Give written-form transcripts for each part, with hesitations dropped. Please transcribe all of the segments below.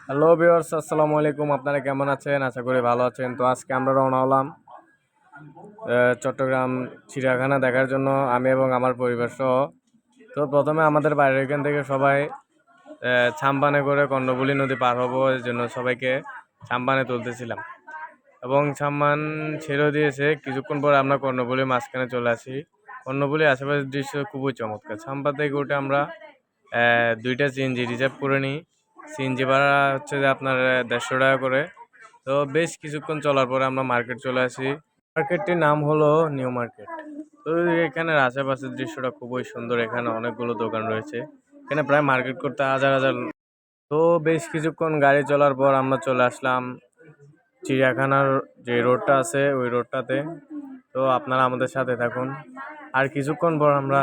Hello viewers, আসসালামু আলাইকুম। আপনারা কেমন আছেন? আশা করি ভালো আছেন। তো আজকে আমরা রওনা হলাম চট্টগ্রাম চিড়িয়াখানা দেখার জন্য, আমি এবং আমার পরিবার সহ। তো প্রথমে আমাদের বাড়ির এখান থেকে সবাই ছাম্বানে করে কর্ণফুলী নদী পার হবো, এর জন্য সবাইকে ছাম্বানে তুলতেছিলাম এবং ছাম্বান ছেড়ে দিয়েছে। কিছুক্ষণ পর আমরা কর্ণফুলীর মাঝখানে চলে আসি। কর্ণফুলীর আশেপাশের দৃশ্য খুবই চমৎকার। ছাম্বা থেকে উঠে আমরা দুইটা সিএনজি রিজার্ভ করে নিই। সিএনজি ভাড়া হচ্ছে যে আপনার 150 টাকা করে। তো বেশ কিছুক্ষণ চলার পরে আমরা মার্কেট চলে আসি। মার্কেটটির নাম হলো নিউ মার্কেট। তো এখানের আশেপাশের দৃশ্যটা খুবই সুন্দর। এখানে অনেকগুলো দোকান রয়েছে। এখানে প্রায় মার্কেট করতে হাজার হাজার। তো বেশ কিছুক্ষণ গাড়ি চলার পর আমরা চলে আসলাম চিড়িয়াখানার যে রোডটা আছে ওই রোডটাতে। তো আপনারা আমাদের সাথে থাকুন। আর কিছুক্ষণ পর আমরা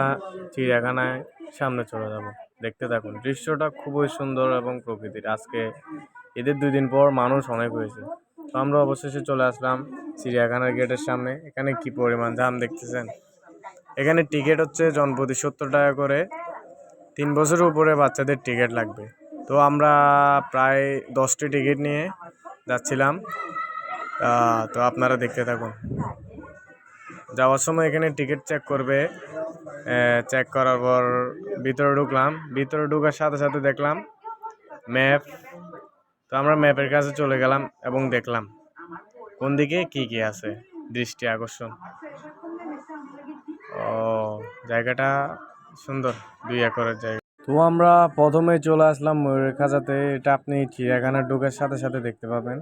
চিড়িয়াখানায় সামনে চলে যাব। দেখতে থাকুন, দৃশ্যটা খুবই সুন্দর এবং প্রকৃতির। আজকে ঈদের 2 দিন পর মানুষ অনেক হয়েছে। তো আমরা অবশেষে চলে আসলাম চিড়িয়াখানার গেটের সামনে। এখানে কি পরিমাণ দাম দেখতেছেন। এখানে টিকিট হচ্ছে জনপ্রতি 70 টাকা করে। 3 বছরের উপরে বাচ্চাদের টিকিট লাগবে। তো আমরা প্রায় 10টি টিকিট নিয়ে যাচ্ছিলাম। তো আপনারা দেখতে থাকুন। যাওয়ার সময় এখানে টিকিট চেক করবে। চেক করার পর ভিতরে ঢুকলাম। ভিতরে ঢুকার সাথে সাথে দেখলাম ম্যাপ। তো আমরা ম্যাপের কাছে চলে গেলাম এবং দেখলাম কোন দিকে কি কি আছে। দৃষ্টি আকর্ষণ। ও, জায়গাটা সুন্দর, 2 একরের জায়গা। তো আমরা প্রথমে চলে আসলাম ময়ূরের খাঁচাতে। এটা আপনি চিড়িয়াখানার ঢোকার সাথে সাথে দেখতে পাবেন।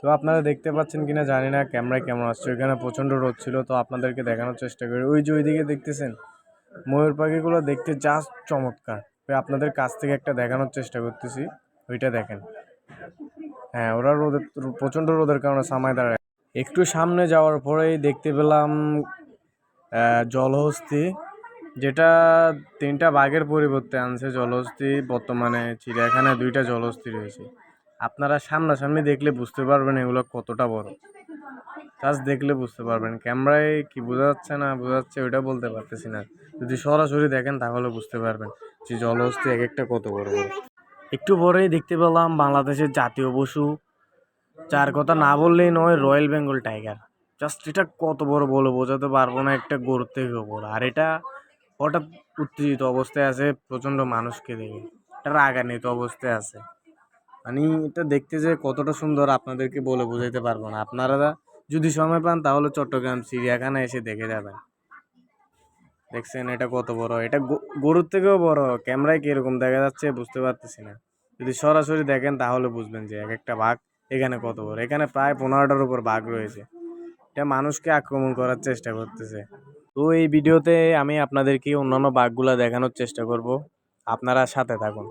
তো আপনারা দেখতে পাচ্ছেন কিনা জানি না, ক্যামেরায় কেমন আসছে। ওইখানে প্রচণ্ড রোদ ছিল, তো আপনাদেরকে দেখানোর চেষ্টা করি। ওই যে ওইদিকে দেখতেছেন ময়ূর পাখিগুলো দেখতে জাস্ট চমৎকার। আপনাদের কাছ থেকে একটা দেখানোর চেষ্টা করতেছি, ওইটা দেখেন। হ্যাঁ, ওরা রোদের, প্রচণ্ড রোদের কারণে সামায় দাঁড়ায়। একটু সামনে যাওয়ার পরেই দেখতে পেলাম জলহস্তী, যেটা 3টা বাঘের পরিবর্তে আনছে জলহস্তী। বর্তমানে চিড়িয়াখানায় 2টা জলহস্তী রয়েছে। আপনারা সামনাসামনি দেখলে বুঝতে পারবেন এগুলো কতটা বড়। জাস্ট দেখলে বুঝতে পারবেন। ক্যামেরায় কি বোঝা যাচ্ছে না বোঝা যাচ্ছে ওইটা বলতে পারতেছি না। যদি সরাসরি দেখেন তাহলে বুঝতে পারবেন যে জলহস্তী এক একটা কত বড় বড়। একটু পরেই দেখতে পেলাম বাংলাদেশের জাতীয় পশু, যার কথা না বললেই নয়, রয়্যাল বেঙ্গল টাইগার। জাস্ট এটা কত বড় বলে বোঝাতে পারবো না, একটা গরুর থেকেও বড়। আর এটা হঠাৎ উত্তেজিত অবস্থায় আছে প্রচণ্ড মানুষকে দেখে। এটা রাগান্বিত অবস্থায় আছে। মানে এটা দেখতে যে কতটা সুন্দর আপনাদেরকে বলে বোঝাইতে পারবো না। আপনারা যদি সময় পান তাহলে চট্টগ্রাম চিড়িয়াখানা এসে দেখে যাবেন। দেখছেন এটা কত বড়। এটা গরুর থেকেও বড়। ক্যামেরায় কিরকম দেখা যাচ্ছে বুঝতে পারতেছি না। যদি সরাসরি দেখেন তাহলে বুঝবেন যে এক একটা বাঘ এখানে কত বড়। এখানে প্রায় 15টার উপর বাঘ রয়েছে। এটা মানুষকে আক্রমণ করার চেষ্টা করতেছে। তো এই ভিডিওতে আমি আপনাদেরকে অন্যান্য বাঘগুলা দেখানোর চেষ্টা করব। আপনারা সাথে থাকুন।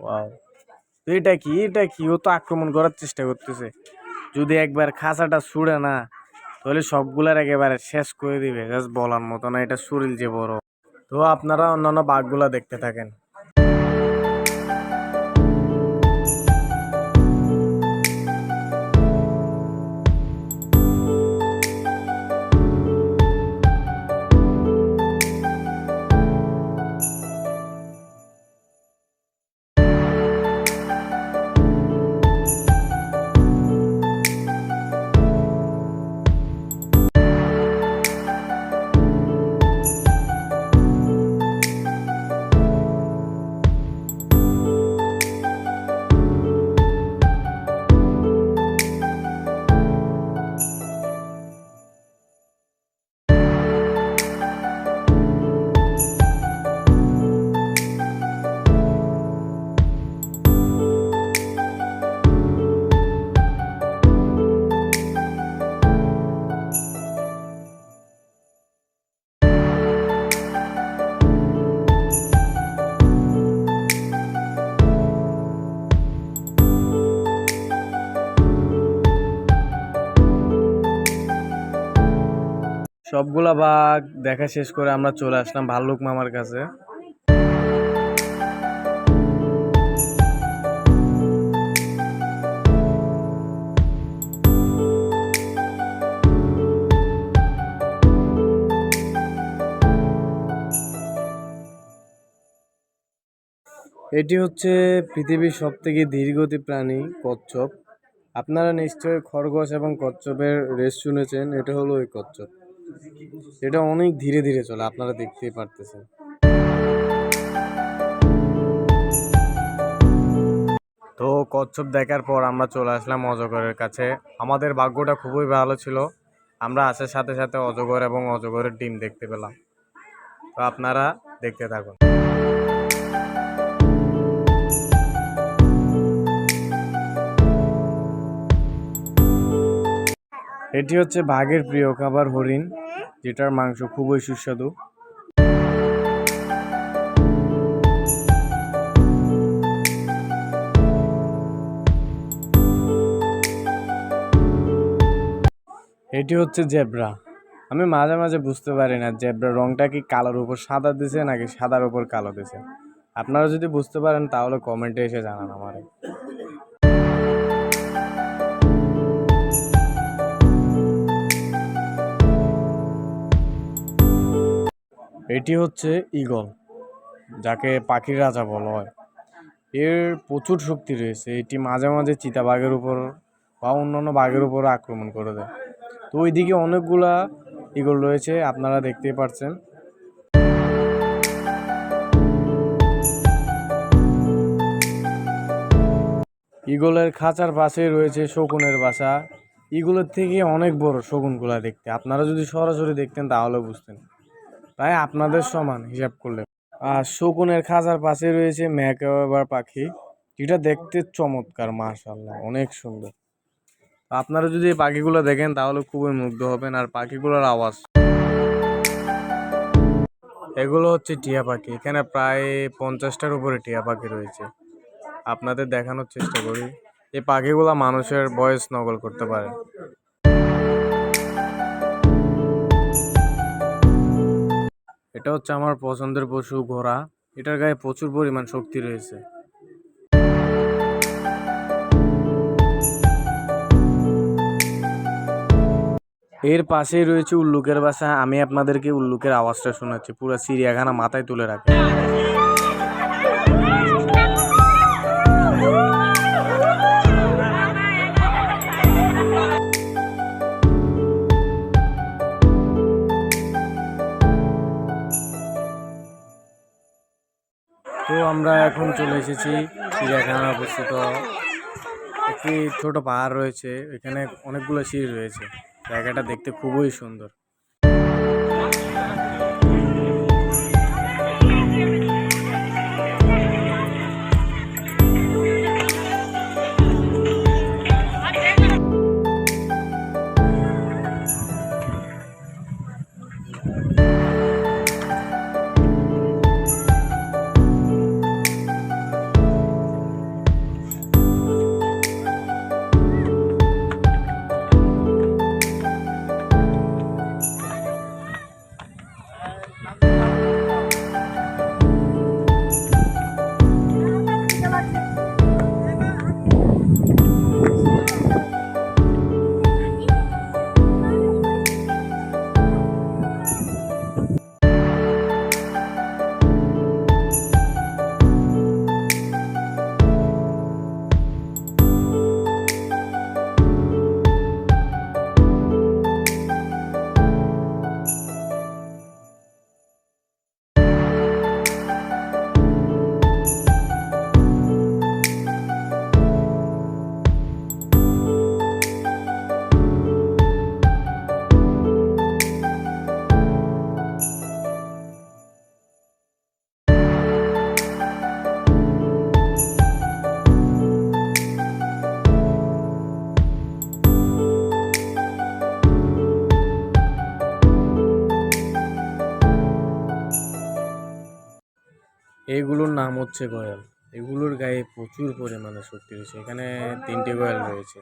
ওয়াও, তো এটা কি ও তো আক্রমণ করার চেষ্টা করতেছে। যদি একবার খাঁচাটা ছুড়ে না তাহলে সবগুলার একেবারে শেষ করে দিবে। জাস্ট বলার মতো না, এটা শরীর যে বড়। তো আপনারা অন্যান্য বাঘগুলা দেখতে থাকেন। সবগুলা বাঘ দেখা শেষ করে আমরা চলে আসলাম ভাল্লুক মামার কাছে। এটি হচ্ছে পৃথিবীর সবথেকে ধীরগতি প্রাণী কচ্ছপ। আপনারা নিশ্চয়ই খরগোশ এবং কচ্ছপের রেস শুনেছেন, এটা হলো ওই কচ্ছপ। এটা অনেক ধীরে ধীরে চলে, আপনারা দেখতেই পারতেছেন। তো কচ্ছপ দেখার পর আমরা চলে আসলাম অজগরের কাছে। আমাদের ভাগ্যটা খুবই ভালো ছিল, আমরা আসার সাথে সাথে অজগর এবং অজগরের ডিম দেখতে পেলাম। তো আপনারা দেখতে থাকুন। এটি হচ্ছে বাঘের প্রিয় খাবার হরিণ, যেটার মাংস খুবই সুস্বাদু। এটি হচ্ছে জেব্রা। আমি মাঝে মাঝে বুঝতে পারি না জেব্রা রংটা কি কালোর উপর সাদা দিছে নাকি সাদার উপর কালো দিছে। আপনারা যদি বুঝতে পারেন তাহলে কমেন্টে এসে জানান আমারে। এটি হচ্ছে ঈগল, যাকে পাখির রাজা বলা হয়। এর প্রচুর শক্তি রয়েছে, এটি মাঝে মাঝে চিতাবাঘের উপর বা অন্যান্য বাঘের উপর আক্রমণ করে দেয়। তো ওইদিকে অনেকগুলা ঈগল রয়েছে, আপনারা দেখতেই পাচ্ছেন। ঈগলের খাঁচার পাশেই রয়েছে শকুনের বাসা। ঈগলের থেকে অনেক বড় শকুনগুলা দেখতে, আপনারা যদি সরাসরি দেখতেন তাহলে বুঝতেন, প্রায় আপনাদের সমান হিসাব করলে। আর শকুনের খাঁচার পাশে রয়েছে ম্যাকাওবার পাখি, যেটা দেখতে চমৎকার, মাশাআল্লাহ অনেক সুন্দর। আপনারা যদি এই পাখিগুলো দেখেন তাহলে খুবই মুগ্ধ হবেন। আর পাখিগুলোর আওয়াজ, এগুলো হচ্ছে টিয়া পাখি। এখানে প্রায় 50টার উপরে টিয়া পাখি রয়েছে। আপনাদের দেখানোর চেষ্টা করি। এই পাখিগুলো মানুষের ভয়েস নকল করতে পারে। এটা হচ্ছে আমার পছন্দের পশু ঘোড়া। এটার গায়ে প্রচুর পরিমাণ শক্তি রয়েছে। এর পাশেই রয়েছে উল্লুকের বাসা। আমি আপনাদেরকে উল্লুকের আওয়াজটা শোনাচ্ছি, পুরো চিড়িয়াখানা মাথায় তুলে রাখে। তো আমরা এখন চলে এসেছি চিড়িয়াখানায় অবস্থিত একটি ছোট পাহাড় রয়েছে, এখানে অনেকগুলো সিঁড়ি রয়েছে। জায়গাটা দেখতে খুবই সুন্দর। এইগুলোর নাম হচ্ছে গয়াল। এগুলোর গায়ে প্রচুর পরিমাণে শক্তি রয়েছে। এখানে 3টি গয়াল রয়েছে।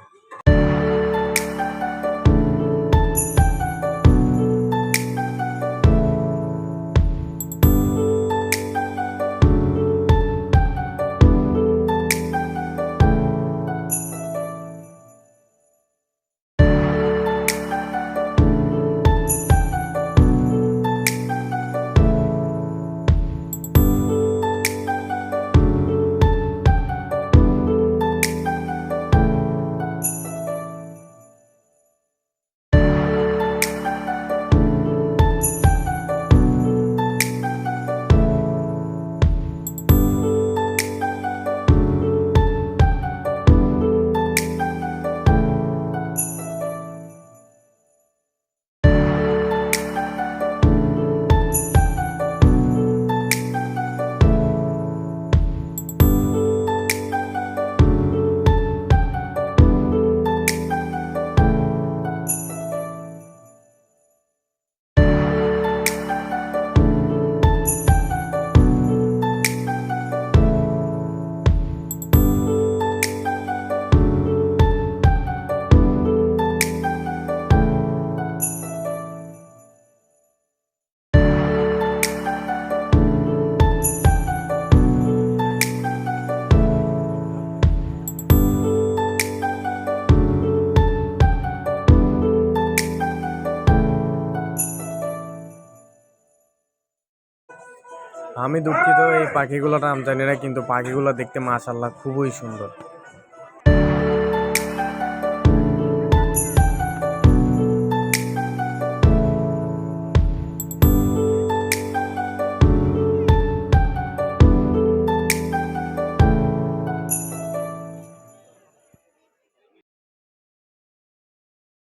আমি দুঃখিত, এই পাখিগুলোর নাম জানি না, কিন্তু পাখিগুলো দেখতে মাশাআল্লাহ খুবই সুন্দর।